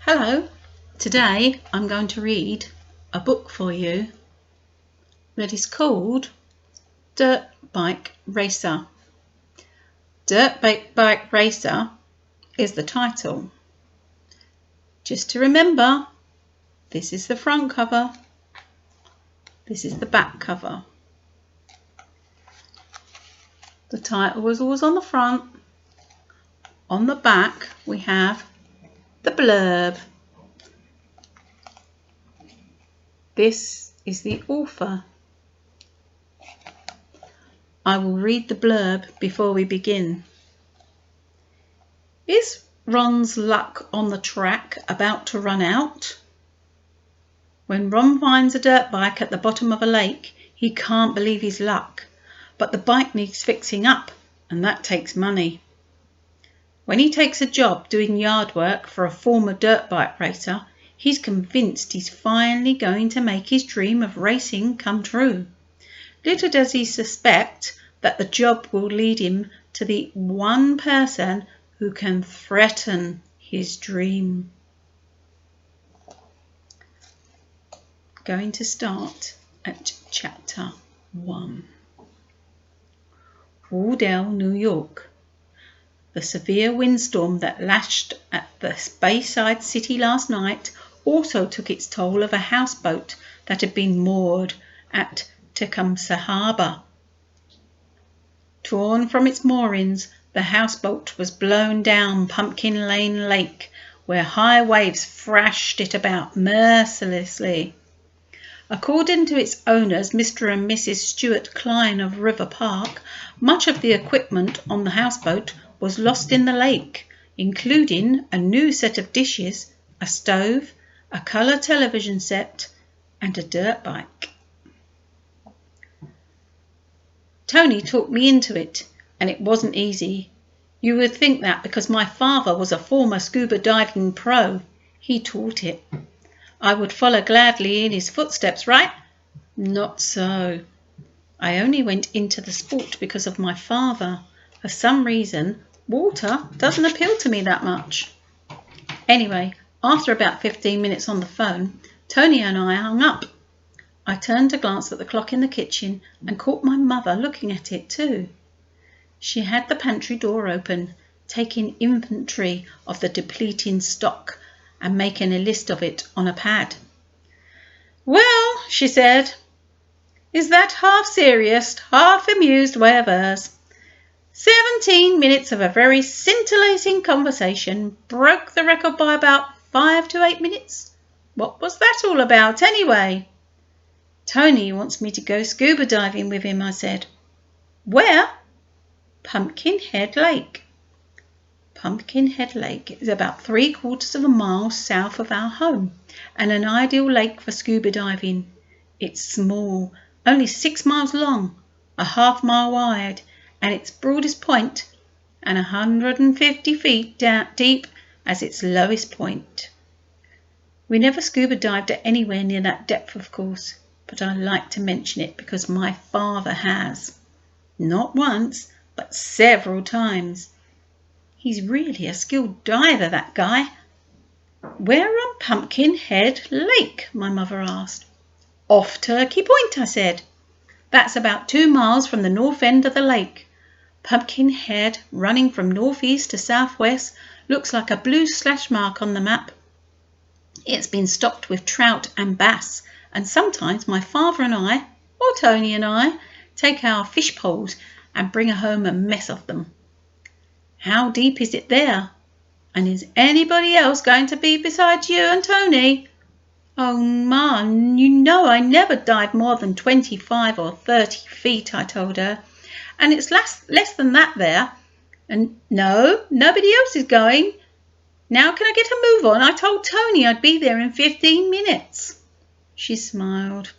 Hello, today I'm going to read a book for you that is called Dirt Bike Racer. Dirt Bike Racer is the title. Just to remember, this is the front cover, this is the back cover. The title was always on the front. On the back we have the blurb. This is the author. I will read the blurb before we begin. Is Ron's luck on the track about to run out? When Ron finds a dirt bike at the bottom of a lake, he can't believe his luck, but the bike needs fixing up, and that takes money. When he takes a job doing yard work for a former dirt bike racer, he's convinced he's finally going to make his dream of racing come true. Little does he suspect that the job will lead him to the one person who can threaten his dream. Going to start at chapter 1. Hodel, New York. The severe windstorm that lashed at the Bayside city last night also took its toll of a houseboat that had been moored at Tecumseh Harbor. Torn from its moorings, the houseboat was blown down Pumpkin Lane Lake, where high waves thrashed it about mercilessly. According to its owners, Mr. and Mrs. Stuart Klein of River Park, much of the equipment on the houseboat was lost in the lake, including a new set of dishes, a stove, a colour television set, and a dirt bike. Tony talked me into it, and it wasn't easy. You would think that because my father was a former scuba diving pro, he taught it. I would follow gladly in his footsteps, right? Not so. I only went into the sport because of my father. For some reason, water doesn't appeal to me that much. Anyway, after about 15 minutes on the phone, Tony and I hung up. I turned to glance at the clock in the kitchen and caught my mother looking at it too. She had the pantry door open, taking inventory of the depleting stock and making a list of it on a pad. "Well," she said, "is that half serious, half amused way of hers? 17 minutes of a very scintillating conversation broke the record by about 5 to 8 minutes. What was that all about, anyway?" "Tony wants me to go scuba diving with him," I said. "Where?" "Pumpkinhead Lake." Pumpkinhead Lake is about 3/4 of a mile south of our home and an ideal lake for scuba diving. It's small, only 6 miles long, a half mile wide, and its broadest point, and 150 feet deep as its lowest point. We never scuba dived at anywhere near that depth, of course, but I like to mention it because my father has. Not once, but several times. He's really a skilled diver, that guy. "Where on Pumpkinhead Lake?" my mother asked. "Off Turkey Point," I said. "That's about 2 miles from the north end of the lake. Pumpkinhead, running from northeast to southwest, looks like a blue slash mark on the map. It's been stocked with trout and bass, and sometimes my father and I, or Tony and I, take our fish poles and bring home a mess of them." "How deep is it there? And is anybody else going to be besides you and Tony?" "Oh, Ma, you know I never dive more than 25 or 30 feet, I told her. "And it's less than that there. And no, nobody else is going. Now can I get a move on? I told Tony I'd be there in 15 minutes. She smiled.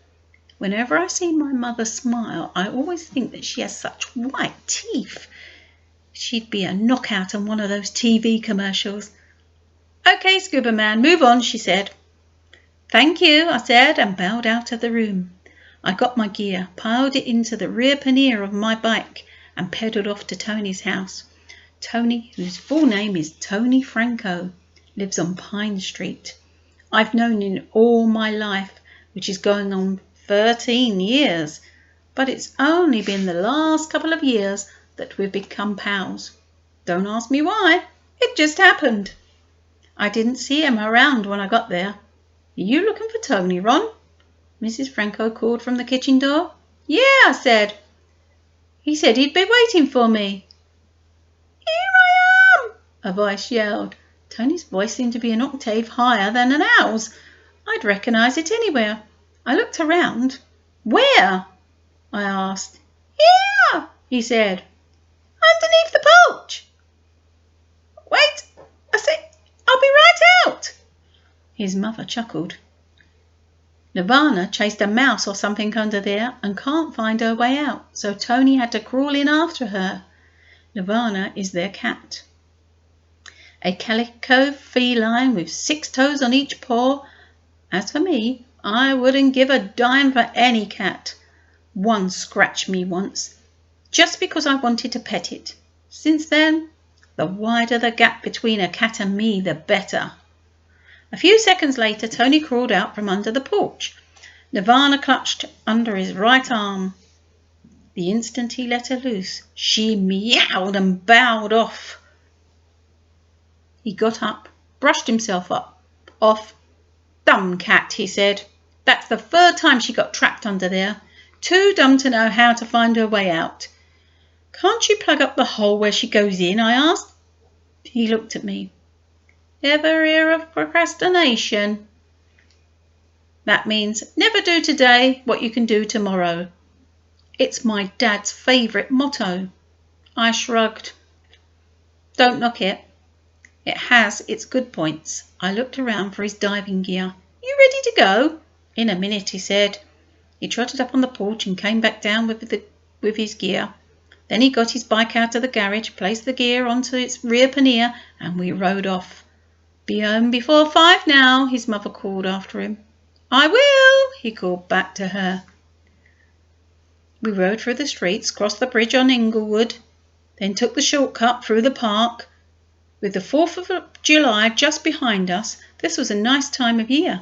Whenever I see my mother smile, I always think that she has such white teeth. She'd be a knockout on one of those TV commercials. "Okay, Scuba Man, move on," she said. "Thank you," I said, and bowed out of the room. I got my gear, piled it into the rear pannier of my bike, and pedalled off to Tony's house. Tony, whose full name is Tony Franco, lives on Pine Street. I've known him all my life, which is going on 13 years, but it's only been the last couple of years that we've become pals. Don't ask me why, it just happened. I didn't see him around when I got there. Are you looking for Tony, Ron? Mrs. Franco called from the kitchen door. Yeah, I said. He said he'd be waiting for me. Here I am, a voice yelled. Tony's voice seemed to be an octave higher than an owl's. I'd recognise it anywhere. I looked around. Where? I asked. Here, he said. Underneath the porch. Wait, I said, I'll be right out. His mother chuckled. Nirvana chased a mouse or something under there and can't find her way out, so Tony had to crawl in after her. Nirvana is their cat. A calico feline with 6 toes on each paw. As for me, I wouldn't give a dime for any cat. One scratched me once, just because I wanted to pet it. Since then, the wider the gap between a cat and me, the better. A few seconds later, Tony crawled out from under the porch. Nirvana clutched under his right arm. The instant he let her loose, she meowed and bowed off. He got up, brushed himself off. Dumb cat, he said. That's the 3rd time she got trapped under there. Too dumb to know how to find her way out. Can't you plug up the hole where she goes in? I asked. He looked at me. Ever hear of procrastination? That means never do today what you can do tomorrow. It's my dad's favourite motto. I shrugged. Don't knock it. It has its good points. I looked around for his diving gear. You ready to go? In a minute, he said. He trotted up on the porch and came back down with his gear. Then he got his bike out of the garage, placed the gear onto its rear pannier, and we rode off. Be home before 5 now, his mother called after him. I will, he called back to her. We rode through the streets, crossed the bridge on Inglewood, then took the shortcut through the park. With the 4th of July just behind us, this was a nice time of year.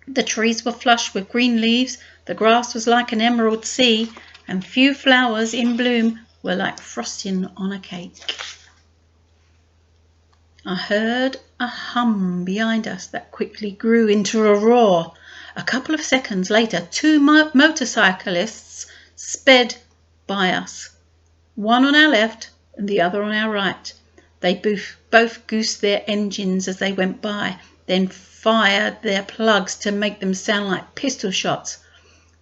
The trees were flush with green leaves, the grass was like an emerald sea, and few flowers in bloom were like frosting on a cake. I heard a hum behind us that quickly grew into a roar. A couple of seconds later, 2 motorcyclists sped by us, one on our left and the other on our right. They both goosed their engines as they went by, then fired their plugs to make them sound like pistol shots.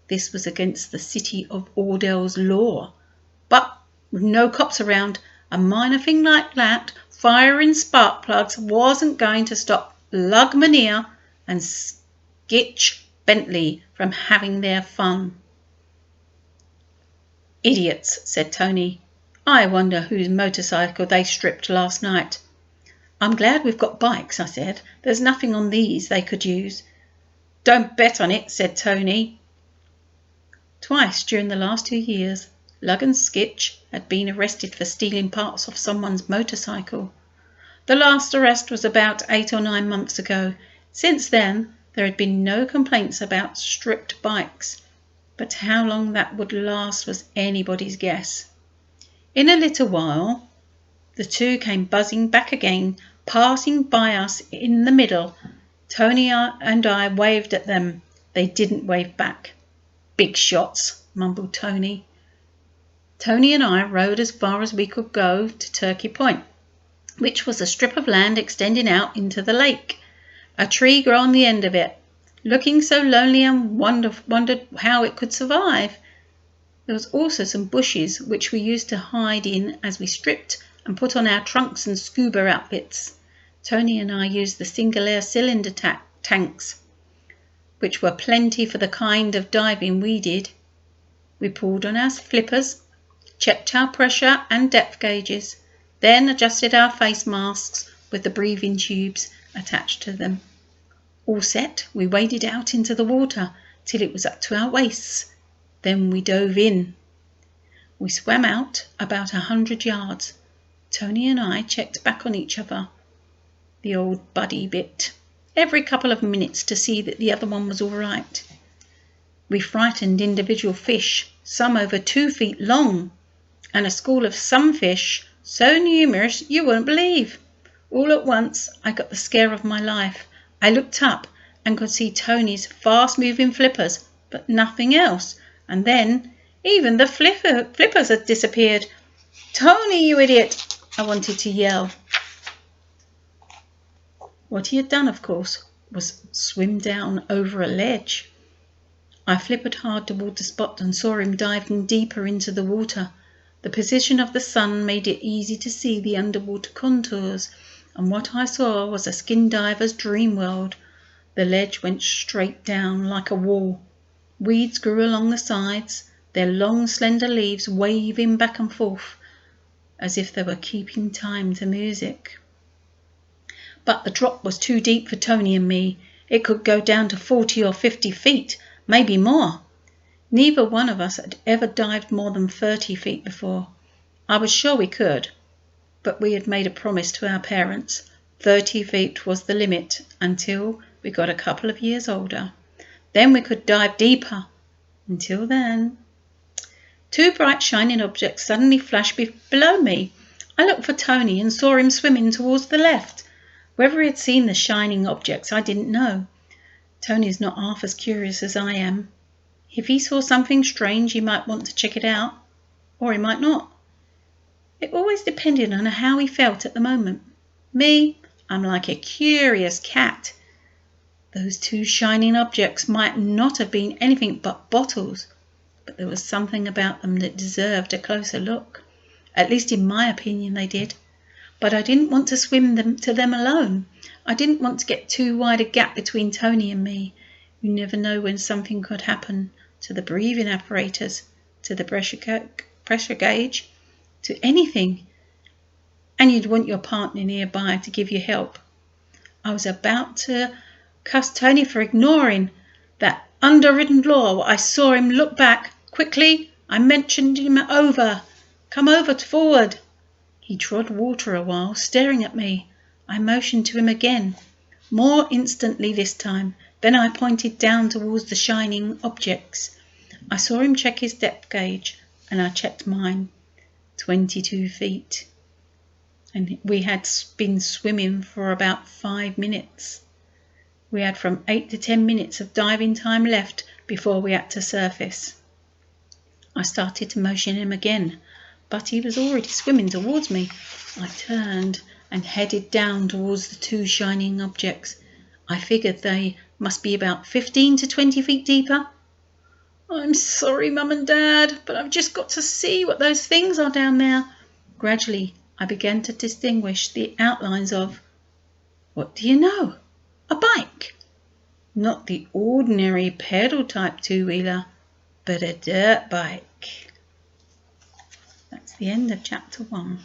This was against the city of Hodel's law. But with no cops around, a minor thing like that, firing spark plugs, wasn't going to stop Lug Mania and Skitch Bentley from having their fun. Idiots, said Tony. I wonder whose motorcycle they stripped last night. I'm glad we've got bikes, I said. There's nothing on these they could use. Don't bet on it, said Tony. Twice during the last 2 years, Lug and Skitch had been arrested for stealing parts off someone's motorcycle. The last arrest was about 8 or 9 months ago. Since then, there had been no complaints about stripped bikes, but how long that would last was anybody's guess. In a little while, the 2 came buzzing back again, passing by us in the middle. Tony and I waved at them. They didn't wave back. Big shots, mumbled Tony. Tony and I rode as far as we could go to Turkey Point, which was a strip of land extending out into the lake. A tree grew on the end of it, looking so lonely, and wondered how it could survive. There was also some bushes which we used to hide in as we stripped and put on our trunks and scuba outfits. Tony and I used the single air cylinder tanks, which were plenty for the kind of diving we did. We pulled on our flippers, checked our pressure and depth gauges, then adjusted our face masks with the breathing tubes attached to them. All set, we waded out into the water till it was up to our waists. Then we dove in. We swam out about 100 yards. Tony and I checked back on each other. the old buddy bit, every couple of minutes to see that the other one was all right. We frightened individual fish, some over 2 feet long, and a school of some fish so numerous you won't believe. All at once I got the scare of my life. I looked up and could see Tony's fast-moving flippers, but nothing else. And then even the flippers had disappeared. "Tony, you idiot!" I wanted to yell. What he had done, of course, was swim down over a ledge. I flippered hard toward the spot and saw him diving deeper into the water. The position of the sun made it easy to see the underwater contours, and what I saw was a skin diver's dream world. The ledge went straight down like a wall. Weeds grew along the sides, their long slender leaves waving back and forth as if they were keeping time to music. But the drop was too deep for Tony and me. It could go down to 40 or 50 feet, maybe more. Neither one of us had ever dived more than 30 feet before. I was sure we could, but we had made a promise to our parents. 30 feet was the limit until we got a couple of years older. Then we could dive deeper. Until then. 2 bright shining objects suddenly flashed below me. I looked for Tony and saw him swimming towards the left. Whether he had seen the shining objects, I didn't know. Tony's not half as curious as I am. If he saw something strange, he might want to check it out, or he might not. It always depended on how he felt at the moment. Me, I'm like a curious cat. Those 2 shining objects might not have been anything but bottles, but there was something about them that deserved a closer look. At least in my opinion they did. But I didn't want to swim to them alone. I didn't want to get too wide a gap between Tony and me. You never know when something could happen to the breathing apparatus, to the pressure gauge, to anything. And you'd want your partner nearby to give you help. I was about to cuss Tony for ignoring that underwritten law. I saw him look back. Quickly, I motioned him over. "Come over forward." He trod water a while, staring at me. I motioned to him again, more instantly this time. Then I pointed down towards the shining objects. I saw him check his depth gauge, and I checked mine. 22 feet. And we had been swimming for about 5 minutes. We had from 8 to 10 minutes of diving time left before we had to surface. I started to motion him again, but he was already swimming towards me. I turned and headed down towards the 2 shining objects. I figured they must be about 15 to 20 feet deeper. "I'm sorry, Mum and Dad, but I've just got to see what those things are down there." Gradually, I began to distinguish the outlines of, what do you know? A bike. Not the ordinary pedal-type 2-wheeler, but a dirt bike. That's the end of chapter 1.